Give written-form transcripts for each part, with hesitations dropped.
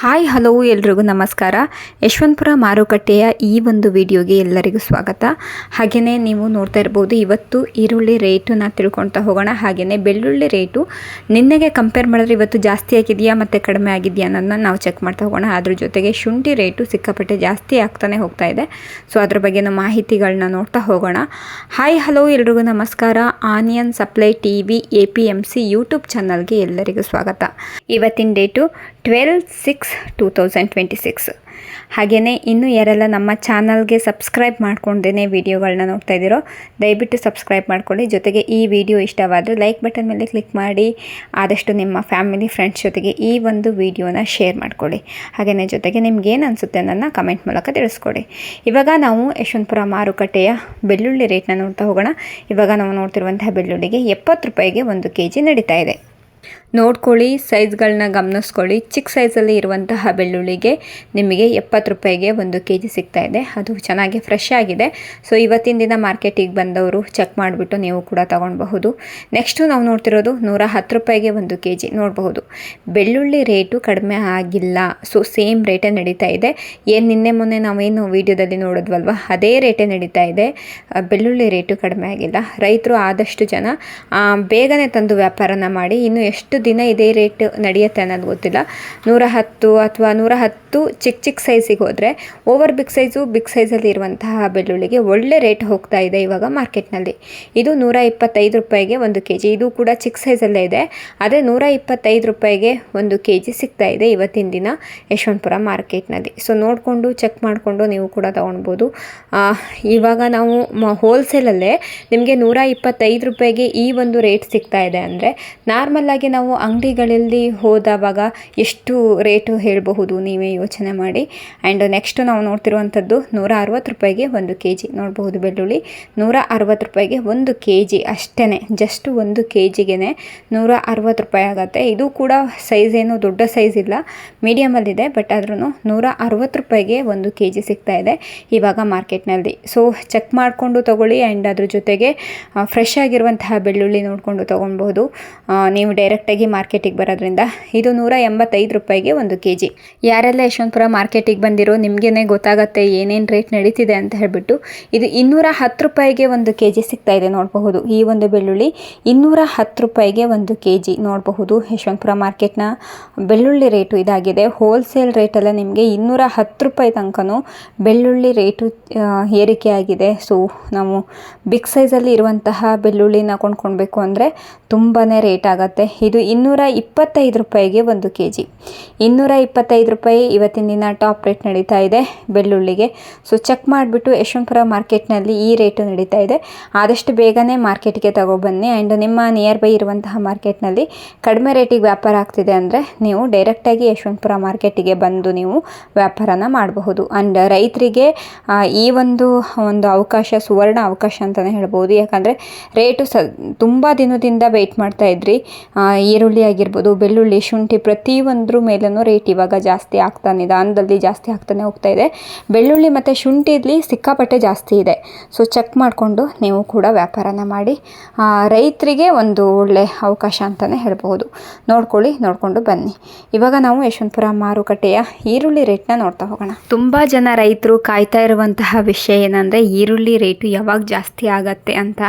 Hi hello ಎಲ್ರಿಗೂ ನಮಸ್ಕಾರ. ಯಶವಂತಪುರ ಮಾರುಕಟ್ಟೆಯ ಈ ಒಂದು ವಿಡಿಯೋಗೆ ಎಲ್ಲರಿಗೂ ಸ್ವಾಗತ. ಹಾಗೆಯೇ ನೀವು ನೋಡ್ತಾ ಇರ್ಬೋದು, ಇವತ್ತು ಈರುಳ್ಳಿ ರೇಟನ್ನ ತಿಳ್ಕೊಳ್ತಾ ಹೋಗೋಣ. ಹಾಗೆಯೇ ಬೆಳ್ಳುಳ್ಳಿ ರೇಟು ನಿನ್ನೆಗೆ ಕಂಪೇರ್ ಮಾಡಿದ್ರೆ ಇವತ್ತು ಜಾಸ್ತಿ ಆಗಿದೆಯಾ ಮತ್ತು ಕಡಿಮೆ ಆಗಿದೆಯಾ ಅನ್ನೋದನ್ನ ನಾವು ಚೆಕ್ ಮಾಡ್ತಾ ಹೋಗೋಣ. ಅದ್ರ ಜೊತೆಗೆ ಶುಂಠಿ ರೇಟು ಸಿಕ್ಕಾಪಟ್ಟೆ ಜಾಸ್ತಿ ಆಗ್ತಾನೆ ಹೋಗ್ತಾ ಇದೆ. ಸೊ ಅದ್ರ ಬಗ್ಗೆನೂ ಮಾಹಿತಿಗಳನ್ನ ನೋಡ್ತಾ ಹೋಗೋಣ. ಹಾಯ್ ಹಲೋ ಎಲ್ರಿಗೂ ನಮಸ್ಕಾರ. Onion supply TV APMC YouTube ಚಾನಲ್ಗೆ ಎಲ್ಲರಿಗೂ ಸ್ವಾಗತ. ಇವತ್ತಿನ ಡೇಟು 12/6/2026. ಹಾಗೆಯೇ ಇನ್ನೂ ಯಾರೆಲ್ಲ ನಮ್ಮ ಚಾನಲ್ಗೆ ಸಬ್ಸ್ಕ್ರೈಬ್ ಮಾಡ್ಕೊಂಡೇ ವಿಡಿಯೋಗಳನ್ನ ನೋಡ್ತಾ ಇದ್ದೀರೋ ದಯವಿಟ್ಟು ಸಬ್ಸ್ಕ್ರೈಬ್ ಮಾಡ್ಕೊಳ್ಳಿ. ಜೊತೆಗೆ ಈ ವಿಡಿಯೋ ಇಷ್ಟವಾದರೆ ಲೈಕ್ ಬಟನ್ ಮೇಲೆ ಕ್ಲಿಕ್ ಮಾಡಿ ಆದಷ್ಟು ನಿಮ್ಮ ಫ್ಯಾಮಿಲಿ ಫ್ರೆಂಡ್ಸ್ ಜೊತೆಗೆ ಈ ಒಂದು ವಿಡಿಯೋನ ಶೇರ್ ಮಾಡ್ಕೊಳ್ಳಿ. ಹಾಗೆಯೇ ಜೊತೆಗೆ ನಿಮ್ಗೇನು ಅನಿಸುತ್ತೆ ಅನ್ನೋದನ್ನ ಕಮೆಂಟ್ ಮೂಲಕ ತಿಳಿಸ್ಕೊಡಿ. ಇವಾಗ ನಾವು ಯಶವಂತಪುರ ಮಾರುಕಟ್ಟೆಯ ಬೆಳ್ಳುಳ್ಳಿ ರೇಟ್ನ ನೋಡ್ತಾ ಹೋಗೋಣ. ಇವಾಗ ನಾವು ನೋಡ್ತಿರುವಂತಹ ಬೆಳ್ಳುಳ್ಳಿಗೆ 70 ರೂಪಾಯಿಗೆ 1 kg ನಡೀತಾ ಇದೆ. ನೋಡ್ಕೊಳ್ಳಿ, ಸೈಜ್ಗಳನ್ನ ಗಮನಿಸ್ಕೊಳ್ಳಿ. ಚಿಕ್ಕ ಸೈಜಲ್ಲಿ ಇರುವಂತಹ ಬೆಳ್ಳುಳ್ಳಿಗೆ ನಿಮಗೆ 70 ರೂಪಾಯಿಗೆ 1 kg ಸಿಗ್ತಾ ಇದೆ. ಅದು ಚೆನ್ನಾಗಿ ಫ್ರೆಶ್ ಆಗಿದೆ. ಸೊ ಇವತ್ತಿನ ದಿನ ಮಾರ್ಕೆಟಿಗೆ ಬಂದವರು ಚೆಕ್ ಮಾಡಿಬಿಟ್ಟು ನೀವು ಕೂಡ ತೊಗೊಳ್ಬಹುದು. ನೆಕ್ಸ್ಟು ನಾವು ನೋಡ್ತಿರೋದು 110 ರೂಪಾಯಿಗೆ 1 kg ನೋಡಬಹುದು. ಬೆಳ್ಳುಳ್ಳಿ ರೇಟು ಕಡಿಮೆ ಆಗಿಲ್ಲ. ಸೊ ಸೇಮ್ ರೇಟೇ ನಡೀತಾ ಇದೆ. ಏನು ನಿನ್ನೆ ಮೊನ್ನೆ ನಾವೇನು ವೀಡಿಯೋದಲ್ಲಿ ನೋಡಿದ್ವಲ್ವ ಅದೇ ರೇಟೇ ನಡೀತಾ ಇದೆ. ಬೆಳ್ಳುಳ್ಳಿ ರೇಟು ಕಡಿಮೆ ಆಗಿಲ್ಲ. ರೈತರು ಆದಷ್ಟು ಜನ ಬೇಗನೆ ತಂದು ವ್ಯಾಪಾರನ ಮಾಡಿ ಇನ್ನು ಎಷ್ಟು ದಿನ ಇದೇ ರೇಟ್ ನಡೆಯುತ್ತೆ ಅನ್ನೋದು ಗೊತ್ತಿಲ್ಲ. 110 ಅಥವಾ 110 ಚಿಕ್ಕ ಸೈಜಿಗೆ ಹೋದರೆ ಓವರ್ ಬಿಗ್ ಸೈಜಲ್ಲಿ ಇರುವಂತಹ ಬೆಳ್ಳುಳ್ಳಿಗೆ ಒಳ್ಳೆ ರೇಟ್ ಹೋಗ್ತಾ ಇದೆ ಇವಾಗ ಮಾರ್ಕೆಟ್ನಲ್ಲಿ. ಇದು 125 ರೂಪಾಯಿಗೆ 1 kg. ಇದು ಕೂಡ ಚಿಕ್ಕ ಸೈಜಲ್ಲೇ ಇದೆ. ಆದರೆ 125 ರೂಪಾಯಿಗೆ 1 kg ಸಿಗ್ತಾ ಇದೆ ಇವತ್ತಿನ ದಿನ ಯಶವಂತಪುರ ಮಾರ್ಕೆಟ್ನಲ್ಲಿ. ಸೊ ನೋಡಿಕೊಂಡು ಚೆಕ್ ಮಾಡಿಕೊಂಡು ನೀವು ಕೂಡ ತೊಗೊಳ್ಬೋದು. ಇವಾಗ ನಾವು ಹೋಲ್ಸೇಲಲ್ಲೇ ನಿಮಗೆ 125 ರೂಪಾಯಿಗೆ ಈ ಒಂದು ರೇಟ್ ಸಿಗ್ತಾ ಇದೆ ಅಂದರೆ ನಾರ್ಮಲ್ಲಾಗಿ ನಾವು ಅಂಗಡಿಗಳಲ್ಲಿ ಹೋದವಾಗ ಎಷ್ಟು ರೇಟು ಹೇಳಬಹುದು ನೀವೇ ಯೋಚನೆ ಮಾಡಿ. ಆ್ಯಂಡ್ ನೆಕ್ಸ್ಟ್ ನಾವು ನೋಡ್ತಿರುವಂಥದ್ದು 160 ರೂಪಾಯಿಗೆ 1 kg ನೋಡಬಹುದು. ಬೆಳ್ಳುಳ್ಳಿ 160 ರೂಪಾಯಿಗೆ 1 kg ಅಷ್ಟೇ. ಜಸ್ಟ್ 1 kgಗೆ 160 ರೂಪಾಯಿ ಆಗುತ್ತೆ. ಇದು ಕೂಡ ಸೈಜ್ ಏನು ದೊಡ್ಡ ಸೈಜ್ ಇಲ್ಲ, ಮೀಡಿಯಮಲ್ಲಿದೆ. ಬಟ್ ಆದ್ರೂ 160 ರೂಪಾಯಿಗೆ 1 kg ಸಿಗ್ತಾ ಇದೆ ಇವಾಗ ಮಾರ್ಕೆಟ್ನಲ್ಲಿ. ಸೊ ಚೆಕ್ ಮಾಡಿಕೊಂಡು ತೊಗೊಳ್ಳಿ. ಆ್ಯಂಡ್ ಅದ್ರ ಜೊತೆಗೆ ಫ್ರೆಶ್ ಆಗಿರುವಂತಹ ಬೆಳ್ಳುಳ್ಳಿ ನೋಡಿಕೊಂಡು ತೊಗೊಳ್ಬಹುದು. ನೀವು ಡೈರೆಕ್ಟಾಗಿ ಮಾರ್ಕೆಟಿಗೆ ಬರೋದ್ರಿಂದ ಇದು 185 ರೂಪಾಯಿಗೆ 1 kg. ಯಾರೆಲ್ಲ ಯಶವಂತಪುರ ಮಾರ್ಕೆಟಿಗೆ ಬಂದಿರೋ ನಿಮಗೇ ಗೊತ್ತಾಗುತ್ತೆ ಏನೇನು ರೇಟ್ ನಡೀತಿದೆ ಅಂತ ಹೇಳ್ಬಿಟ್ಟು. ಇದು 210 ರೂಪಾಯಿಗೆ 1 kg ಸಿಗ್ತಾ ಇದೆ ನೋಡಬಹುದು. ಈ ಒಂದು ಬೆಳ್ಳುಳ್ಳಿ 210 ರೂಪಾಯಿಗೆ 1 kg ನೋಡಬಹುದು. ಯಶವಂತಪುರ ಮಾರ್ಕೆಟ್ನ ಬೆಳ್ಳುಳ್ಳಿ ರೇಟು ಇದಾಗಿದೆ. ಹೋಲ್ಸೇಲ್ ರೇಟಲ್ಲೇ ನಿಮಗೆ 210 ರೂಪಾಯಿ ತನಕನೂ ಬೆಳ್ಳುಳ್ಳಿ ರೇಟು ಏರಿಕೆ ಆಗಿದೆ. ಸೊ ನಾವು ಬಿಗ್ ಸೈಜಲ್ಲಿ ಇರುವಂತಹ ಬೆಳ್ಳುಳ್ಳಿನ ಕೊಂಡ್ಕೊಳ್ಬೇಕು ಅಂದರೆ ತುಂಬಾ ರೇಟ್ ಆಗುತ್ತೆ. ಇದು 225 ರೂಪಾಯಿಗೆ 1 kg. 225 ರೂಪಾಯಿ ಇವತ್ತಿನ ದಿನ ಟಾಪ್ ರೇಟ್ ನಡೀತಾ ಇದೆ ಬೆಳ್ಳುಳ್ಳಿಗೆ. ಸೊ ಚೆಕ್ ಮಾಡಿಬಿಟ್ಟು ಯಶವಂತಪುರ ಮಾರ್ಕೆಟ್ನಲ್ಲಿ ಈ ರೇಟು ನಡೀತಾ ಇದೆ. ಆದಷ್ಟು ಬೇಗನೆ ಮಾರ್ಕೆಟ್ಗೆ ತಗೊಬನ್ನಿ. ಆ್ಯಂಡ್ ನಿಮ್ಮ ನಿಯರ್ ಬೈ ಇರುವಂತಹ ಮಾರ್ಕೆಟ್ನಲ್ಲಿ ಕಡಿಮೆ ರೇಟಿಗೆ ವ್ಯಾಪಾರ ಆಗ್ತಿದೆ ಅಂದರೆ ನೀವು ಡೈರೆಕ್ಟಾಗಿ ಯಶವಂತಪುರ ಮಾರ್ಕೆಟಿಗೆ ಬಂದು ನೀವು ವ್ಯಾಪಾರನ ಮಾಡಬಹುದು. ಆ್ಯಂಡ್ ರೈತರಿಗೆ ಈ ಒಂದು ಅವಕಾಶ ಸುವರ್ಣ ಅವಕಾಶ ಅಂತಲೇ ಹೇಳ್ಬೋದು. ಯಾಕಂದರೆ ರೇಟು ತುಂಬ ದಿನದಿಂದ ವೆಯ್ಟ್ ಮಾಡ್ತಾ ಇದ್ರಿ. ಈರುಳ್ಳಿ ಆಗಿರ್ಬೋದು, ಬೆಳ್ಳುಳ್ಳಿ, ಶುಂಠಿ ಪ್ರತಿಯೊಂದ್ರ ಮೇಲೂ ರೇಟ್ ಇವಾಗ ಜಾಸ್ತಿ ಆಗ್ತಾನೆ, ನಿಧಾನದಲ್ಲಿ ಜಾಸ್ತಿ ಆಗ್ತಾನೆ ಹೋಗ್ತಾ ಇದೆ. ಬೆಳ್ಳುಳ್ಳಿ ಮತ್ತು ಶುಂಠಿಲಿ ಸಿಕ್ಕಾಪಟ್ಟೆ ಜಾಸ್ತಿ ಇದೆ. ಸೊ ಚೆಕ್ ಮಾಡಿಕೊಂಡು ನೀವು ಕೂಡ ವ್ಯಾಪಾರನ ಮಾಡಿ. ರೈತರಿಗೆ ಒಂದು ಒಳ್ಳೆ ಅವಕಾಶ ಅಂತಲೇ ಹೇಳ್ಬೋದು. ನೋಡಿಕೊಂಡು ಬನ್ನಿ. ಇವಾಗ ನಾವು ಯಶವಂತಪುರ ಮಾರುಕಟ್ಟೆಯ ಈರುಳ್ಳಿ ರೇಟ್ನ ನೋಡ್ತಾ ಹೋಗೋಣ. ತುಂಬ ಜನ ರೈತರು ಕಾಯ್ತಾ ಇರುವಂತಹ ವಿಷಯ ಏನಂದರೆ ಈರುಳ್ಳಿ ರೇಟು ಯಾವಾಗ ಜಾಸ್ತಿ ಆಗತ್ತೆ ಅಂತ.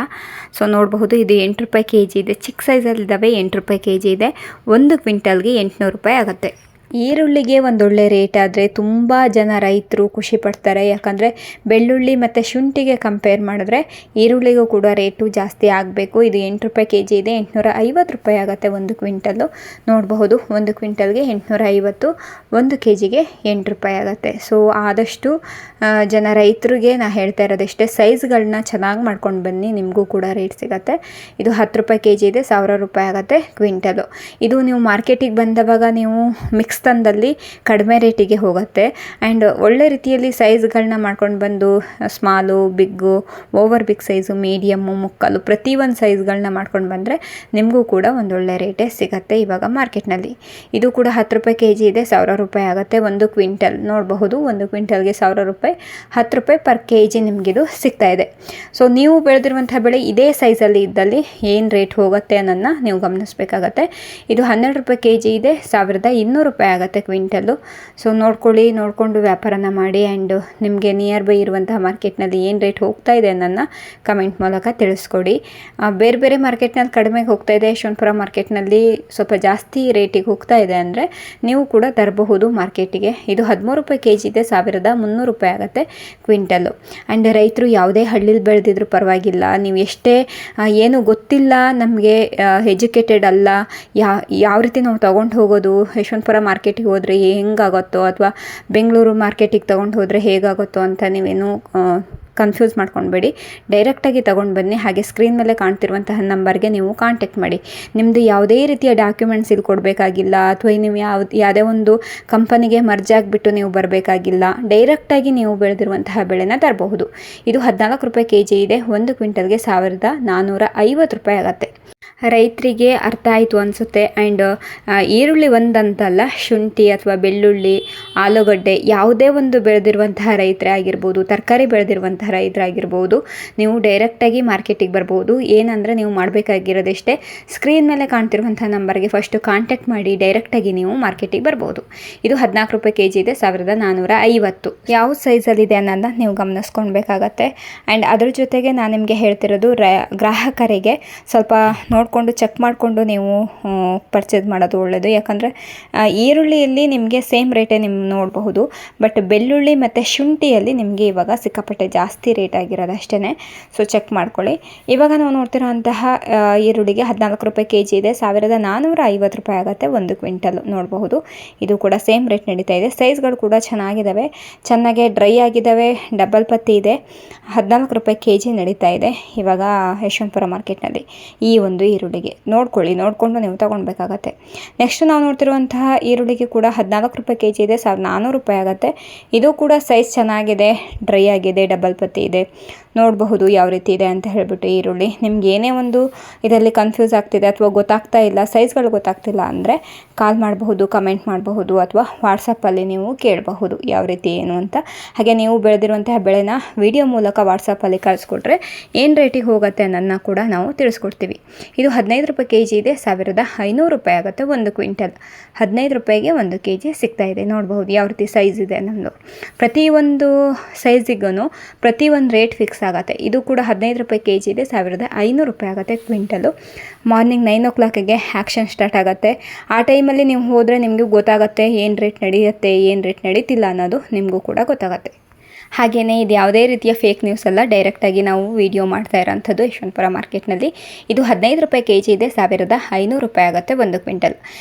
ಸೊ ನೋಡಬಹುದು, ಇದು 8 ರೂಪಾಯಿ kg ಇದೆ. ಚಿಕ್ಕ ಸೈಜಲ್ಲಿದ್ದಾವೆ 8 ರೂಪಾಯಿ kg ಇದೆ. 1 ಕ್ವಿಂಟಲ್ಗೆ 800 ರೂಪಾಯಿ ಆಗುತ್ತೆ. ಈರುಳ್ಳಿಗೆ ಒಂದೊಳ್ಳೆ ರೇಟ್ ಆದರೆ ತುಂಬ ಜನ ರೈತರು ಖುಷಿ ಪಡ್ತಾರೆ. ಯಾಕಂದರೆ ಬೆಳ್ಳುಳ್ಳಿ ಮತ್ತು ಶುಂಠಿಗೆ ಕಂಪೇರ್ ಮಾಡಿದ್ರೆ ಈರುಳ್ಳಿಗೂ ಕೂಡ ರೇಟು ಜಾಸ್ತಿ ಆಗಬೇಕು. ಇದು 8 ರೂಪಾಯಿ kg ಇದೆ. 850 ರೂಪಾಯಿ ಆಗುತ್ತೆ 1 ಕ್ವಿಂಟಲ್ಲು. ನೋಡಬಹುದು, 1 ಕ್ವಿಂಟಲ್ಗೆ 850, 1 kgಗೆ 8 ರೂಪಾಯಿ ಆಗುತ್ತೆ. ಸೊ ಆದಷ್ಟು ಜನ ರೈತರಿಗೆ ನಾ ಹೇಳ್ತಾ ಇರೋದಷ್ಟೇ, ಸೈಜ್ಗಳನ್ನ ಚೆನ್ನಾಗಿ ಮಾಡ್ಕೊಂಡು ಬನ್ನಿ, ನಿಮಗೂ ಕೂಡ ರೇಟ್ ಸಿಗುತ್ತೆ. ಇದು 10 ರೂಪಾಯಿ kg ಇದೆ, 1000 ರೂಪಾಯಿ ಆಗುತ್ತೆ ಕ್ವಿಂಟಲು. ಇದು ನೀವು ಮಾರ್ಕೆಟಿಗೆ ಬಂದವಾಗ ನೀವು ಮಿಕ್ಸ್ ತಂದಲ್ಲಿ ಕಡಿಮೆ ರೇಟಿಗೆ ಹೋಗುತ್ತೆ. ಆ್ಯಂಡ್ ಒಳ್ಳೆ ರೀತಿಯಲ್ಲಿ ಸೈಜ್ಗಳನ್ನ ಮಾಡ್ಕೊಂಡು ಬಂದು small, big, over big size, medium, ಮುಕ್ಕಲು ಪ್ರತಿಯೊಂದು ಸೈಜ್ಗಳನ್ನ ಮಾಡ್ಕೊಂಡು ಬಂದರೆ ನಿಮಗೂ ಕೂಡ ಒಂದೊಳ್ಳೆ ರೇಟೇ ಸಿಗುತ್ತೆ ಇವಾಗ ಮಾರ್ಕೆಟ್ನಲ್ಲಿ. ಇದು ಕೂಡ 10 ರೂಪಾಯಿ kg ಇದೆ, 1000 ರೂಪಾಯಿ ಆಗುತ್ತೆ 1 ಕ್ವಿಂಟಲ್. ನೋಡಬಹುದು, 1 ಕ್ವಿಂಟಲ್ಗೆ 1000 ರೂಪಾಯಿ, 10 ರೂಪಾಯಿ ಪರ್ kg ನಿಮಗಿದು ಸಿಗ್ತಾ ಇದೆ. ಸೊ ನೀವು ಬೆಳೆದಿರುವಂಥ ಬೆಳೆ ಇದೇ ಸೈಜಲ್ಲಿ ಇದ್ದಲ್ಲಿ ಏನು ರೇಟ್ ಹೋಗುತ್ತೆ ಅನ್ನೋದನ್ನ ನೀವು ಗಮನಿಸಬೇಕಾಗತ್ತೆ. ಇದು 12 ರೂಪಾಯಿ kg ಇದೆ, 1200 ರೂಪಾಯಿ ರೂಪಾಯಿ ಆಗುತ್ತೆ ಕ್ವಿಂಟಲ್ಲು. ಸೊ ನೋಡಿಕೊಂಡು ವ್ಯಾಪಾರನ ಮಾಡಿ. ಆ್ಯಂಡ್ ನಿಮಗೆ ನಿಯರ್ ಬೈ ಇರುವಂತಹ ಮಾರ್ಕೆಟ್ನಲ್ಲಿ ಏನು ರೇಟ್ ಹೋಗ್ತಾ ಇದೆ ಅನ್ನೋದನ್ನ ಕಮೆಂಟ್ ಮೂಲಕ ತಿಳಿಸ್ಕೊಡಿ. ಬೇರೆ ಬೇರೆ ಮಾರ್ಕೆಟ್ನಲ್ಲಿ ಕಡಿಮೆಗೆ ಹೋಗ್ತಾ ಇದೆ, ಯಶವಂತಪುರ ಮಾರ್ಕೆಟ್ನಲ್ಲಿ ಸ್ವಲ್ಪ ಜಾಸ್ತಿ ರೇಟಿಗೆ ಹೋಗ್ತಾ ಇದೆ ಅಂದರೆ ನೀವು ಕೂಡ ತರಬಹುದು ಮಾರ್ಕೆಟಿಗೆ. ಇದು 13 ರೂಪಾಯಿ ಕೆಜಿ ಇದೆ, 1300 ರೂಪಾಯಿ ಆಗುತ್ತೆ ಕ್ವಿಂಟಲ್ಲು. ಆ್ಯಂಡ್ ರೈತರು ಯಾವುದೇ ಹಳ್ಳಿಲಿ ಬೆಳೆದಿದ್ರು ಪರವಾಗಿಲ್ಲ, ನೀವು ಎಷ್ಟೇ ಏನು ಗೊತ್ತಿಲ್ಲ, ನಮಗೆ ಎಜುಕೇಟೆಡ್ ಅಲ್ಲ, ಯಾವ ರೀತಿ ನಾವು ತೊಗೊಂಡು ಹೋಗೋದು, ಯಶವಂತಪುರ ಮಾರ್ಕೆಟಿಗೆ ಹೋದರೆ ಹೆಂಗಾಗುತ್ತೋ ಅಥವಾ ಬೆಂಗಳೂರು ಮಾರ್ಕೆಟಿಗೆ ತೊಗೊಂಡು ಹೋದರೆ ಹೇಗಾಗುತ್ತೋ ಅಂತ ನೀವೇನು ಕನ್ಫ್ಯೂಸ್ ಮಾಡ್ಕೊಳ್ಬೇಡಿ. ಡೈರೆಕ್ಟಾಗಿ ತೊಗೊಂಡು ಬನ್ನಿ. ಹಾಗೆ ಸ್ಕ್ರೀನ್ ಮೇಲೆ ಕಾಣ್ತಿರುವಂತಹ ನಂಬರ್ಗೆ ನೀವು ಕಾಂಟ್ಯಾಕ್ಟ್ ಮಾಡಿ. ನಿಮ್ಮದು ಯಾವುದೇ ರೀತಿಯ ಡಾಕ್ಯುಮೆಂಟ್ಸ್ ಇಲ್ಲಿ ಕೊಡಬೇಕಾಗಿಲ್ಲ, ಅಥವಾ ನೀವು ಯಾವುದೇ ಒಂದು ಕಂಪನಿಗೆ ಮರ್ಜ್ ಆಗಿಬಿಟ್ಟು ನೀವು ಬರಬೇಕಾಗಿಲ್ಲ. ಡೈರೆಕ್ಟಾಗಿ ನೀವು ಬೆಳೆದಿರುವಂತಹ ಬೆಳೆನ ತರಬಹುದು. ಇದು 14 ರೂಪಾಯಿ ಕೆಜಿ ಇದೆ. 1 ಕ್ವಿಂಟಲ್ಗೆ 1450 ರೂಪಾಯಿ ಆಗುತ್ತೆ. ರೈತರಿಗೆ ಅರ್ಥ ಆಯಿತು ಅನಿಸುತ್ತೆ. ಆ್ಯಂಡ್ ಈರುಳ್ಳಿ ಒಂದಂತಲ್ಲ, ಶುಂಠಿ ಅಥವಾ ಬೆಳ್ಳುಳ್ಳಿ, ಆಲೂಗಡ್ಡೆ ಯಾವುದೇ ಒಂದು ಬೆಳೆದಿರುವಂತಹ ರೈತರೇ ಆಗಿರ್ಬೋದು, ತರಕಾರಿ ಬೆಳೆದಿರುವಂತಹ ರೈತರಾಗಿರ್ಬೋದು, ನೀವು ಡೈರೆಕ್ಟಾಗಿ ಮಾರ್ಕೆಟಿಗೆ ಬರ್ಬೋದು. ಏನಂದರೆ ನೀವು ಮಾಡಬೇಕಾಗಿರೋದಷ್ಟೇ, ಸ್ಕ್ರೀನ್ ಮೇಲೆ ಕಾಣ್ತಿರುವಂಥ ನಂಬರ್ಗೆ ಫಸ್ಟು ಕಾಂಟ್ಯಾಕ್ಟ್ ಮಾಡಿ ಡೈರೆಕ್ಟಾಗಿ ನೀವು ಮಾರ್ಕೆಟಿಗೆ ಬರ್ಬೋದು. ಇದು 14 ರೂಪಾಯಿ ಕೆಜಿ ಇದೆ, 1450. ಯಾವ ಸೈಜಲ್ಲಿದೆ ಅನ್ನೋದನ್ನ ನೀವು ಗಮನಿಸ್ಕೊಳ್ಬೇಕಾಗತ್ತೆ. ಆ್ಯಂಡ್ ಅದ್ರ ಜೊತೆಗೆ ನಾನು ನಿಮಗೆ ಹೇಳ್ತಿರೋದು ಗ್ರಾಹಕರಿಗೆ ಸ್ವಲ್ಪ ನೋಡಿಕೊಂಡು ಚೆಕ್ ಮಾಡಿಕೊಂಡು ನೀವು ಪರ್ಚೇಸ್ ಮಾಡೋದು ಒಳ್ಳೆಯದು. ಯಾಕಂದರೆ ಈರುಳ್ಳಿಯಲ್ಲಿ ನಿಮಗೆ ಸೇಮ್ ರೇಟೇ ನೀವು ನೋಡಬಹುದು, ಬಟ್ ಬೆಳ್ಳುಳ್ಳಿ ಮತ್ತು ಶುಂಠಿಯಲ್ಲಿ ನಿಮಗೆ ಇವಾಗ ಸಿಕ್ಕಾಪಟ್ಟೆ ಜಾಸ್ತಿ ರೇಟ್ ಆಗಿರೋದು ಅಷ್ಟೇ. ಸೊ ಚೆಕ್ ಮಾಡ್ಕೊಳ್ಳಿ. ಇವಾಗ ನಾವು ನೋಡ್ತಿರೋಂತಹ ಈರುಳ್ಳಿಗೆ 14 ರೂಪಾಯಿ ಕೆಜಿ ಇದೆ, 1450 ರೂಪಾಯಿ ಆಗುತ್ತೆ 1 ಕ್ವಿಂಟಲ್. ನೋಡಬಹುದು, ಇದು ಕೂಡ ಸೇಮ್ ರೇಟ್ ನಡೀತಾ ಇದೆ. ಸೈಜ್ಗಳು ಕೂಡ ಚೆನ್ನಾಗಿದ್ದಾವೆ, ಚೆನ್ನಾಗೆ ಡ್ರೈ ಆಗಿದ್ದಾವೆ, ಡಬಲ್ ಪತ್ತಿ ಇದೆ. 14 ರೂಪಾಯಿ ಕೆಜಿ ನಡೀತಾ ಇದೆ ಇವಾಗ ಯಶವಂತಪುರ ಮಾರ್ಕೆಟ್ನಲ್ಲಿ ಈ ಒಂದು ಈರುಳ್ಳಿಗೆ. ನೋಡಿಕೊಂಡು ನೀವು ತೊಗೊಳ್ಬೇಕಾಗತ್ತೆ. ನೆಕ್ಸ್ಟ್ ನಾವು ನೋಡ್ತಿರುವಂತಹ ಈರುಳ್ಳಿಗೆ ಕೂಡ 14 ರೂಪಾಯಿ ಕೆಜಿ ಇದೆ, 1400 ರೂಪಾಯಿ ಆಗುತ್ತೆ. ಇದು ಕೂಡ ಸೈಜ್ ಚೆನ್ನಾಗಿದೆ, ಡ್ರೈ ಆಗಿದೆ, ಡಬಲ್ ಪತ್ತಿ ಇದೆ. ನೋಡಬಹುದು ಯಾವ ರೀತಿ ಇದೆ ಅಂತ ಹೇಳ್ಬಿಟ್ಟು ಈರುಳ್ಳಿ. ನಿಮ್ಗೆ ಏನೇ ಒಂದು ಇದರಲ್ಲಿ ಕನ್ಫ್ಯೂಸ್ ಆಗ್ತಿದೆ ಅಥವಾ ಗೊತ್ತಾಗ್ತಾ ಇಲ್ಲ, ಸೈಜ್ಗಳು ಗೊತ್ತಾಗ್ತಿಲ್ಲ ಅಂದರೆ ಕಾಲ್ ಮಾಡಬಹುದು, ಕಮೆಂಟ್ ಮಾಡಬಹುದು, ಅಥವಾ ವಾಟ್ಸಪ್ಪಲ್ಲಿ ನೀವು ಕೇಳಬಹುದು ಯಾವ ರೀತಿ ಏನು ಅಂತ. ಹಾಗೆ ನೀವು ಬೆಳೆದಿರುವಂತಹ ಬೆಳೆನ ವಿಡಿಯೋ ಮೂಲಕ ವಾಟ್ಸಪ್ಪಲ್ಲಿ ಕಳಿಸ್ಕೊಟ್ರೆ ಏನು ರೇಟಿಗೆ ಹೋಗುತ್ತೆ ಅನ್ನೋದನ್ನ ಕೂಡ ನಾವು ತಿಳಿಸ್ಕೊಡ್ತೀವಿ. ಇದು 15 ರೂಪಾಯಿ ಕೆಜಿ ಇದೆ, 1500 ರೂಪಾಯಿ ಆಗುತ್ತೆ 1 ಕ್ವಿಂಟಲ್. 15 ರೂಪಾಯಿಗೆ 1 ಕೆಜಿ ಸಿಗ್ತಾ ಇದೆ. ನೋಡಬಹುದು ಯಾವ ರೀತಿ ಸೈಜ್ ಇದೆ ನಮ್ಮದು. ಪ್ರತಿಯೊಂದು ಸೈಜಿಗೂ ಪ್ರತಿಯೊಂದು ರೇಟ್ ಫಿಕ್ಸ್ ಆಗುತ್ತೆ. ಇದು ಕೂಡ 15 ರೂಪಾಯಿ ಕೆಜಿ ಇದೆ, 1500 ರೂಪಾಯಿ ಆಗುತ್ತೆ ಕ್ವಿಂಟಲು. ಮಾರ್ನಿಂಗ್ 9 o'clockಗೆ ಆ್ಯಕ್ಷನ್ ಸ್ಟಾರ್ಟ್ ಆಗುತ್ತೆ. ಆ ಟೈಮಲ್ಲಿ ನೀವು ಹೋದರೆ ನಿಮಗೂ ಗೊತ್ತಾಗುತ್ತೆ ಏನು ರೇಟ್ ನಡೆಯುತ್ತೆ, ಏನು ರೇಟ್ ನಡೀತಿಲ್ಲ ಅನ್ನೋದು ನಿಮಗೂ ಕೂಡ ಗೊತ್ತಾಗುತ್ತೆ. ಹಾಗೆಯೇ ಇದು ಯಾವುದೇ ರೀತಿಯ ಫೇಕ್ ನ್ಯೂಸ್ ಅಲ್ಲ, ಡೈರೆಕ್ಟಾಗಿ ನಾವು ವಿಡಿಯೋ ಮಾಡ್ತಾ ಇರೋಂಥದ್ದು ಯಶವಂತಪುರ ಮಾರ್ಕೆಟ್ನಲ್ಲಿ. ಇದು 15 ರೂಪಾಯಿ ಕೆಜಿ ಇದೆ, 1500 ರೂಪಾಯಿ ಆಗುತ್ತೆ 1 ಕ್ವಿಂಟಲ್.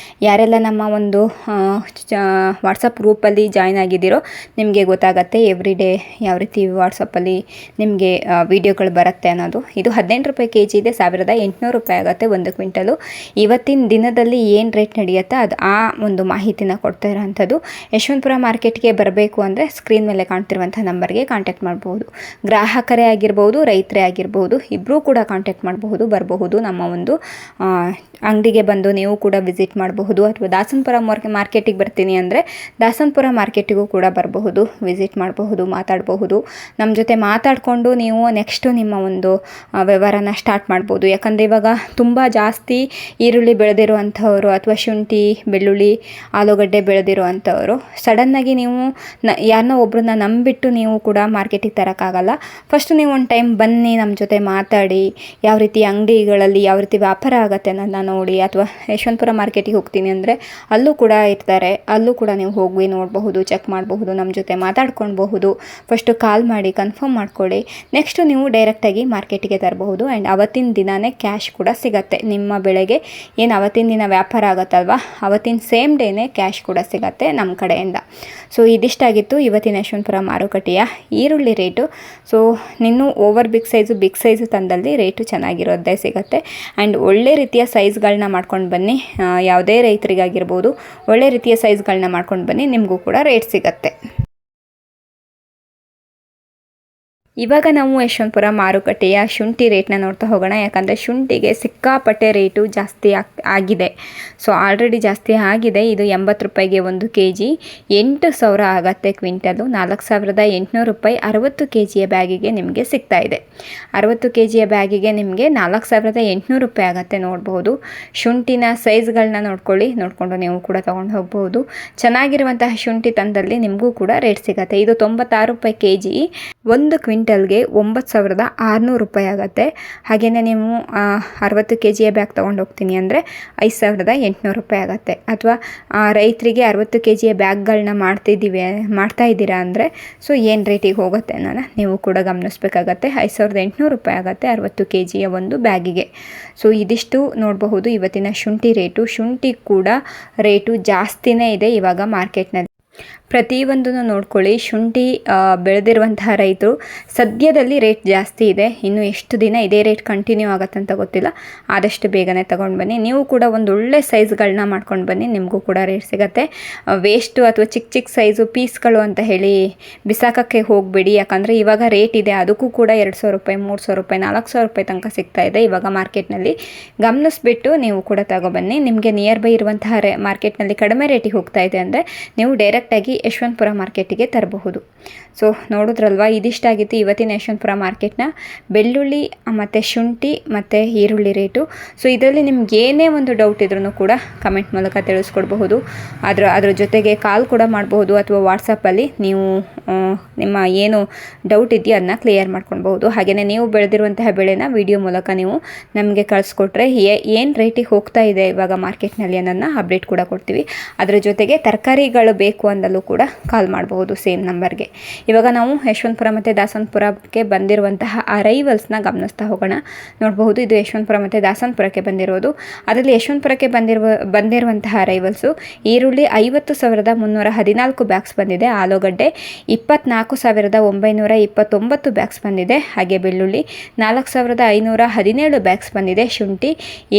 ಯಾರೆಲ್ಲ ನಮ್ಮ ಒಂದು ವಾಟ್ಸಪ್ ಗ್ರೂಪಲ್ಲಿ ಜಾಯ್ನ್ ಆಗಿದ್ದೀರೋ ನಿಮಗೆ ಗೊತ್ತಾಗುತ್ತೆ ಎವ್ರಿ ಡೇ ಯಾವ ರೀತಿ ವಾಟ್ಸಪ್ಪಲ್ಲಿ ನಿಮಗೆ ವಿಡಿಯೋಗಳು ಬರುತ್ತೆ ಅನ್ನೋದು. ಇದು 18 ರೂಪಾಯಿ ಕೆಜಿ ಇದೆ, 1800 ರೂಪಾಯಿ ಆಗುತ್ತೆ 1 ಕ್ವಿಂಟಲು. ಇವತ್ತಿನ ದಿನದಲ್ಲಿ ಏನು ರೇಟ್ ನಡೆಯುತ್ತೆ ಅದು ಆ ಒಂದು ಮಾಹಿತಿನ ಕೊಡ್ತಾ ಇರೋಂಥದ್ದು. ಯಶವಂತಪುರ ಮಾರ್ಕೆಟ್ಗೆ ಬರಬೇಕು ಅಂದರೆ ಸ್ಕ್ರೀನ್ ಮೇಲೆ ಕಾಣ್ತಿರುವಂಥ ನಂಬರ್ಗೆ ಕಾಂಟ್ಯಾಕ್ಟ್ ಮಾಡಬಹುದು. ಗ್ರಾಹಕರೇ ಆಗಿರ್ಬೋದು, ರೈತರೇ ಆಗಿರ್ಬೋದು, ಇಬ್ಬರೂ ಕೂಡ ಕಾಂಟ್ಯಾಕ್ಟ್ ಮಾಡಬಹುದು, ಬರಬಹುದು. ನಮ್ಮ ಒಂದು ಅಂಗಡಿಗೆ ಬಂದು ನೀವು ಕೂಡ ವಿಸಿಟ್ ಮಾಡಬಹುದು. ಅಥವಾ ದಾಸನಪುರ ಮಾರ್ಕೆಟಿಗೆ ಬರ್ತೀನಿ ಅಂದರೆ ದಾಸನಪುರ ಮಾರ್ಕೆಟಿಗೂ ಕೂಡ ಬರಬಹುದು, ವಿಸಿಟ್ ಮಾಡಬಹುದು, ಮಾತಾಡಬಹುದು. ನಮ್ಮ ಜೊತೆ ಮಾತಾಡಿಕೊಂಡು ನೀವು ನೆಕ್ಸ್ಟು ನಿಮ್ಮ ಒಂದು ವ್ಯವಹಾರನ ಸ್ಟಾರ್ಟ್ ಮಾಡ್ಬೋದು. ಯಾಕಂದರೆ ಇವಾಗ ತುಂಬ ಜಾಸ್ತಿ ಈರುಳ್ಳಿ ಬೆಳೆದಿರುವಂಥವ್ರು ಅಥವಾ ಶುಂಠಿ, ಬೆಳ್ಳುಳ್ಳಿ, ಆಲೂಗಡ್ಡೆ ಬೆಳೆದಿರುವಂಥವ್ರು ಸಡನ್ನಾಗಿ ನೀವು ಯಾರನ್ನೋ ಒಬ್ಬರನ್ನ ನಂಬಿಬಿಟ್ಟು ನೀವು ಕೂಡ ಮಾರ್ಕೆಟಿಗೆ ತರೋಕ್ಕಾಗಲ್ಲ. ಫಸ್ಟು ನೀವು ಒಂದು ಟೈಮ್ ಬನ್ನಿ, ನಮ್ಮ ಜೊತೆ ಮಾತಾಡಿ, ಯಾವ ರೀತಿ ಅಂಗಡಿಗಳಲ್ಲಿ ಯಾವ ರೀತಿ ವ್ಯಾಪಾರ ಆಗುತ್ತೆ ಅನ್ನೋದನ್ನ ನೋಡಿ. ಅಥವಾ ಯಶವಂತಪುರ ಮಾರ್ಕೆಟಿಗೆ ಹೋಗ್ತೀನಿ ಅಂದರೆ ಅಲ್ಲೂ ಕೂಡ ಇರ್ತಾರೆ, ಅಲ್ಲೂ ಕೂಡ ನೀವು ಹೋಗಿ ನೋಡಬಹುದು, ಚೆಕ್ ಮಾಡಬಹುದು, ನಮ್ಮ ಜೊತೆ ಮಾತಾಡ್ಕೊಳ್ಬಹುದು. ಫಸ್ಟು ಕಾಲ್ ಮಾಡಿ ಕನ್ಫರ್ಮ್ ಮಾಡ್ಕೊಳ್ಳಿ. ನೆಕ್ಸ್ಟು ನೀವು ಡೈರೆಕ್ಟಾಗಿ ಮಾರ್ಕೆಟಿಗೆ ತರಬಹುದು. ಆ್ಯಂಡ್ ಅವತ್ತಿನ ದಿನವೇ ಕ್ಯಾಶ್ ಕೂಡ ಸಿಗುತ್ತೆ. ನಿಮ್ಮ ಬೆಳೆಗೆ ಏನು ಅವತ್ತಿನ ದಿನ ವ್ಯಾಪಾರ ಆಗುತ್ತಲ್ವ, ಅವತ್ತಿನ ಸೇಮ್ ಡೇನೇ ಕ್ಯಾಶ್ ಕೂಡ ಸಿಗುತ್ತೆ ನಮ್ಮ ಕಡೆಯಿಂದ. ಸೊ ಇದಿಷ್ಟಾಗಿತ್ತು ಇವತ್ತಿನ ಯಶವಂತಪುರ ಮಾರುಕಟ್ಟೆಯ ಈರುಳ್ಳಿ ರೇಟು. ಸೊ ನಿನ್ನೂ ಓವರ್ ಬಿಗ್ ಸೈಜು ತಂದಲ್ಲಿ ರೇಟು ಚೆನ್ನಾಗಿರೋದೇ ಸಿಗುತ್ತೆ. ಆ್ಯಂಡ್ ಒಳ್ಳೆ ರೀತಿಯ ಸೈಜ್ಗಳನ್ನ ಮಾಡ್ಕೊಂಡು ಬನ್ನಿ. ಯಾವುದೇ ರೈತರಿಗಾಗಿರ್ಬೋದು, ಒಳ್ಳೆ ರೀತಿಯ ಸೈಜ್ಗಳನ್ನ ಮಾಡ್ಕೊಂಡು ಬನ್ನಿ, ನಿಮಗೂ ಕೂಡ ರೇಟ್ ಸಿಗುತ್ತೆ. ಇವಾಗ ನಾವು ಯಶವಂತಪುರ ಮಾರುಕಟ್ಟೆಯ ಶುಂಠಿ ರೇಟ್ನ ನೋಡ್ತಾ ಹೋಗೋಣ. ಯಾಕಂದರೆ ಶುಂಠಿಗೆ ಸಿಕ್ಕಾಪಟ್ಟೆ ರೇಟು ಜಾಸ್ತಿ ಆಗಿದೆ. ಸೊ ಆಲ್ರೆಡಿ ಜಾಸ್ತಿ ಆಗಿದೆ. ಇದು 80 ರೂಪಾಯಿಗೆ 1 kg, 8,000 ಆಗುತ್ತೆ ಕ್ವಿಂಟಲು. 4,800 ರೂಪಾಯಿ 60 kgಯ ಬ್ಯಾಗಿಗೆ ನಿಮಗೆ ಸಿಗ್ತಾ ಇದೆ. 60 kgಯ ಬ್ಯಾಗಿಗೆ ನಿಮಗೆ 4,800 ರೂಪಾಯಿ ಆಗುತ್ತೆ. ನೋಡ್ಬೋದು ಶುಂಠಿನ ಸೈಜ್ಗಳನ್ನ ನೋಡಿಕೊಂಡು ನೀವು ಕೂಡ ತೊಗೊಂಡು ಹೋಗ್ಬೋದು. ಚೆನ್ನಾಗಿರುವಂತಹ ಶುಂಠಿ ತಂದಲ್ಲಿ ನಿಮಗೂ ಕೂಡ ರೇಟ್ ಸಿಗುತ್ತೆ. ಇದು 96 ರೂಪಾಯಿ kg, 1 ಕ್ವಿಂಟಲ್ಗೆ 9,600 ರೂಪಾಯಿ ಆಗುತ್ತೆ. ಹಾಗೆಯೇ ನೀವು 60 kgಯ ಬ್ಯಾಗ್ ತೊಗೊಂಡು ಹೋಗ್ತೀನಿ ಅಂದರೆ 5,800 ರೂಪಾಯಿ ಆಗುತ್ತೆ. ಅಥವಾ ರೈತರಿಗೆ 60 kgಯ ಬ್ಯಾಗ್ಗಳನ್ನ ಮಾಡ್ತಾ ಇದ್ದೀರಾ ಅಂದರೆ ಸೊ ಏನು ರೇಟಿಗೆ ಹೋಗುತ್ತೆ ಅನ್ನೋಣ ನೀವು ಕೂಡ ಗಮನಿಸಬೇಕಾಗತ್ತೆ. 5,800 ರೂಪಾಯಿ ಆಗುತ್ತೆ 60 kgಯ ಒಂದು ಬ್ಯಾಗಿಗೆ. ಸೊ ಇದಿಷ್ಟು ನೋಡಬಹುದು ಇವತ್ತಿನ ಶುಂಠಿ ರೇಟು. ಶುಂಠಿ ಕೂಡ ರೇಟು ಜಾಸ್ತಿನೇ ಇದೆ ಇವಾಗ ಮಾರ್ಕೆಟ್ನಲ್ಲಿ. ಪ್ರತಿಯೊಂದನ್ನು ನೋಡ್ಕೊಳ್ಳಿ. ಶುಂಠಿ ಬೆಳೆದಿರುವಂತಹ ರೈತರು ಸದ್ಯದಲ್ಲಿ ರೇಟ್ ಜಾಸ್ತಿ ಇದೆ. ಇನ್ನು ಎಷ್ಟು ದಿನ ಇದೇ ರೇಟ್ ಕಂಟಿನ್ಯೂ ಆಗುತ್ತಂತ ಗೊತ್ತಿಲ್ಲ. ಆದಷ್ಟು ಬೇಗನೆ ತೊಗೊಂಡು ಬನ್ನಿ. ನೀವು ಕೂಡ ಒಂದು ಒಳ್ಳೆ ಸೈಜ್ಗಳನ್ನ ಮಾಡ್ಕೊಂಡು ಬನ್ನಿ, ನಿಮಗೂ ಕೂಡ ರೇಟ್ ಸಿಗುತ್ತೆ. ವೇಸ್ಟು ಅಥವಾ ಚಿಕ್ಕ ಸೈಜು ಪೀಸ್ಗಳು ಅಂತ ಹೇಳಿ ಬಿಸಾಕಕ್ಕೆ ಹೋಗಬೇಡಿ. ಯಾಕಂದರೆ ಇವಾಗ ರೇಟ್ ಇದೆ, ಅದಕ್ಕೂ ಕೂಡ 2,000 ರೂಪಾಯಿ, 3,000 ರೂಪಾಯಿ, 4,000 ರೂಪಾಯಿ ತನಕ ಸಿಗ್ತಾ ಇದೆ ಇವಾಗ ಮಾರ್ಕೆಟ್ನಲ್ಲಿ. ಗಮನಿಸ್ಬಿಟ್ಟು ನೀವು ಕೂಡ ತಗೊಬನ್ನಿ. ನಿಮಗೆ ನಿಯರ್ ಬೈ ಇರುವಂತಹ ಮಾರ್ಕೆಟ್ನಲ್ಲಿ ಕಡಿಮೆ ರೇಟಿಗೆ ಹೋಗ್ತಾ ಇದೆ ಅಂದರೆ ನೀವು ಡೈರೆಕ್ಟಾಗಿ ಯಶವಂತಪುರ ಮಾರ್ಕೆಟಿಗೆ ತರಬಹುದು. ಸೊ ನೋಡಿದ್ರಲ್ವ, ಇದಿಷ್ಟಾಗಿತ್ತು ಇವತ್ತಿನ ಯಶವಂತಪುರ ಮಾರ್ಕೆಟ್ನ ಬೆಳ್ಳುಳ್ಳಿ ಮತ್ತು ಶುಂಠಿ ಮತ್ತು ಈರುಳ್ಳಿ ರೇಟು. ಸೊ ಇದರಲ್ಲಿ ನಿಮ್ಗೆ ಏನೇ ಒಂದು ಡೌಟ್ ಇದ್ರೂ ಕೂಡ ಕಮೆಂಟ್ ಮೂಲಕ ತಿಳಿಸ್ಕೊಡ್ಬಹುದು. ಅದ್ರ ಜೊತೆಗೆ ಕಾಲ್ ಕೂಡ ಮಾಡಬಹುದು ಅಥವಾ ವಾಟ್ಸಪ್ಪಲ್ಲಿ ನೀವು ನಿಮ್ಮ ಏನು ಡೌಟ್ ಇದೆಯೋ ಅದನ್ನ ಕ್ಲಿಯರ್ ಮಾಡ್ಕೊಳ್ಬಹುದು. ಹಾಗೆಯೇ ನೀವು ಬೆಳೆದಿರುವಂತಹ ಬೆಳೆನ ವಿಡಿಯೋ ಮೂಲಕ ನೀವು ನಮಗೆ ಕಳಿಸ್ಕೊಟ್ರೆ ಏನು ರೇಟಿಗೆ ಹೋಗ್ತಾ ಇದೆ ಇವಾಗ ಮಾರ್ಕೆಟ್ನಲ್ಲಿ ಅನ್ನೋದನ್ನ ಅಪ್ಡೇಟ್ ಕೂಡ ಕೊಡ್ತೀವಿ. ಅದರ ಜೊತೆಗೆ ತರಕಾರಿಗಳು ಬೇಕು ಅಂದಲೂ ಕೂಡ ಕಾಲ್ ಮಾಡಬಹುದು ಸೇಮ್ ನಂಬರ್ಗೆ. ಇವಾಗ ನಾವು ಯಶವಂತಪುರ ಮತ್ತು ದಾಸನಪುರಕ್ಕೆ ಬಂದಿರುವಂತಹ ಅರೈವಲ್ಸ್ನ ಗಮನಿಸ್ತಾ ಹೋಗೋಣ. ನೋಡಬಹುದು ಇದು ಯಶವಂತಪುರ ಮತ್ತು ದಾಸನಪುರಕ್ಕೆ ಬಂದಿರೋದು. ಅದರಲ್ಲಿ ಯಶವಂತಪುರಕ್ಕೆ ಬಂದಿರುವಂತಹ ಅರೈವಲ್ಸು ಈರುಳ್ಳಿ 50,314 ಬ್ಯಾಗ್ಸ್ ಬಂದಿದೆ. ಆಲೂಗಡ್ಡೆ 24,929 ಬ್ಯಾಗ್ಸ್ ಬಂದಿದೆ. ಹಾಗೆ ಬೆಳ್ಳುಳ್ಳಿ 4,517 ಬ್ಯಾಗ್ಸ್ ಬಂದಿದೆ. ಶುಂಠಿ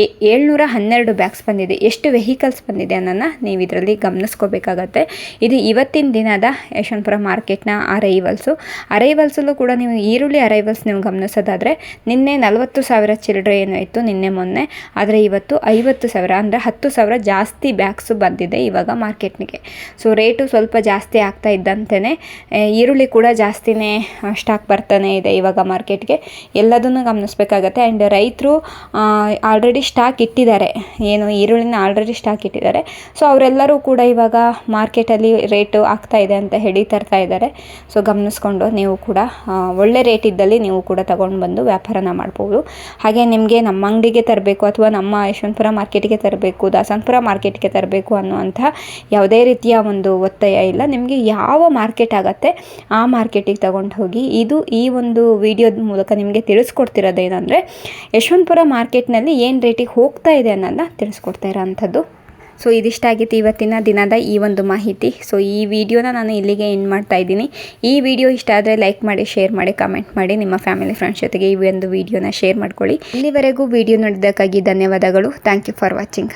712 ಬ್ಯಾಗ್ಸ್ ಬಂದಿದೆ. ಎಷ್ಟು ವೆಹಿಕಲ್ಸ್ ಬಂದಿದೆ ಅನ್ನೋದನ್ನ ನೀವು ಇದರಲ್ಲಿ ಗಮನಿಸ್ಕೋಬೇಕಾಗತ್ತೆ. ಇದು ಇವತ್ತಿನ ದಿನದ ಯಶವಂತಪುರ ಮಾರ್ಕೆಟ್ನ ಅರೈವಲ್ಸಲ್ಲೂ ಕೂಡ ನೀವು ಈರುಳ್ಳಿ ಅರೈವಲ್ಸ್ ನೀವು ಗಮನಿಸೋದಾದರೆ ನಿನ್ನೆ 40,000 ಚಿಲ್ಲರೆ ಏನೋ ಇತ್ತು ನಿನ್ನೆ ಮೊನ್ನೆ, ಆದರೆ ಇವತ್ತು 50,000 ಅಂದರೆ 10,000 ಜಾಸ್ತಿ ಬ್ಯಾಗ್ಸು ಬಂದಿದೆ ಇವಾಗ ಮಾರ್ಕೆಟ್ನಿಗೆ. ಸೊ ರೇಟು ಸ್ವಲ್ಪ ಜಾಸ್ತಿ ಆಗ್ತಾ ಇದ್ದಂತೆಯೇ ಈರುಳ್ಳಿ ಕೂಡ ಜಾಸ್ತಿನೇ ಸ್ಟಾಕ್ ಬರ್ತಾನೆ ಇದೆ ಇವಾಗ ಮಾರ್ಕೆಟ್ಗೆ. ಎಲ್ಲದನ್ನು ಗಮನಿಸಬೇಕಾಗತ್ತೆ. ಆ್ಯಂಡ್ ರೈತರು ಆಲ್ರೆಡಿ ಸ್ಟಾಕ್ ಇಟ್ಟಿದ್ದಾರೆ, ಏನು ಈರುಳ್ಳಿನ ಆಲ್ರೆಡಿ ಸ್ಟಾಕ್ ಇಟ್ಟಿದ್ದಾರೆ. ಸೊ ಅವರೆಲ್ಲರೂ ಕೂಡ ಇವಾಗ ಮಾರ್ಕೆಟಲ್ಲಿ ರೇಟು ಆಗ್ತಾ ಇದೆ ಅಂತ ಹೇಳಿ ತರ್ತಾ ಇದ್ದಾರೆ. ಸೊ ಗಮನಿಸ್ಕೊಂಡು ನೀವು ಕೂಡ ಒಳ್ಳೆ ರೇಟ್ ಇದ್ದಲ್ಲಿ ನೀವು ಕೂಡ ತಗೊಂಡು ಬಂದು ವ್ಯಾಪಾರನ ಮಾಡ್ಬೋದು. ಹಾಗೆ ನಿಮಗೆ ನಮ್ಮ ಅಂಗಡಿಗೆ ತರಬೇಕು ಅಥವಾ ನಮ್ಮ ಯಶವಂತಪುರ ಮಾರ್ಕೆಟಿಗೆ ತರಬೇಕು, ದಾಸನಪುರ ಮಾರ್ಕೆಟ್ಗೆ ತರಬೇಕು ಅನ್ನುವಂಥ ಯಾವುದೇ ರೀತಿಯ ಒಂದು ಒತ್ತಾಯ ಇಲ್ಲ. ನಿಮಗೆ ಯಾವ ಮಾರ್ಕೆಟ್ ಆಗುತ್ತೆ ಆ ಮಾರ್ಕೆಟಿಗೆ ತಗೊಂಡು ಹೋಗಿ. ಈ ಒಂದು ವಿಡಿಯೋದ ಮೂಲಕ ನಿಮಗೆ ತಿಳಿಸ್ಕೊಡ್ತಿರೋದೇನೆಂದರೆ ಯಶವಂತಪುರ ಮಾರ್ಕೆಟ್ನಲ್ಲಿ ಏನು ರೇಟಿಗೆ ಹೋಗ್ತಾ ಇದೆ ಅನ್ನೋದನ್ನ ತಿಳಿಸ್ಕೊಡ್ತಾ ಇರೋವಂಥದ್ದು. ಸೊ ಇದಿಷ್ಟಾಗಿತ್ತು ಇವತ್ತಿನ ದಿನದ ಈ ಒಂದು ಮಾಹಿತಿ. ಸೊ ಈ ವಿಡಿಯೋನ ನಾನು ಇಲ್ಲಿಗೆ ಎಂಡ್ ಮಾಡ್ತಾ ಇದ್ದೀನಿ. ಈ ವಿಡಿಯೋ ಇಷ್ಟ ಆದರೆ ಲೈಕ್ ಮಾಡಿ, ಶೇರ್ ಮಾಡಿ, ಕಮೆಂಟ್ ಮಾಡಿ, ನಿಮ್ಮ ಫ್ಯಾಮಿಲಿ ಫ್ರೆಂಡ್ಸ್ ಜೊತೆಗೆ ಈ ಒಂದು ವಿಡಿಯೋನ ಶೇರ್ ಮಾಡ್ಕೊಳ್ಳಿ. ಇಲ್ಲಿವರೆಗೂ ವಿಡಿಯೋ ನೋಡಿದ್ದಕ್ಕಾಗಿ ಧನ್ಯವಾದಗಳು. Thank you for watching.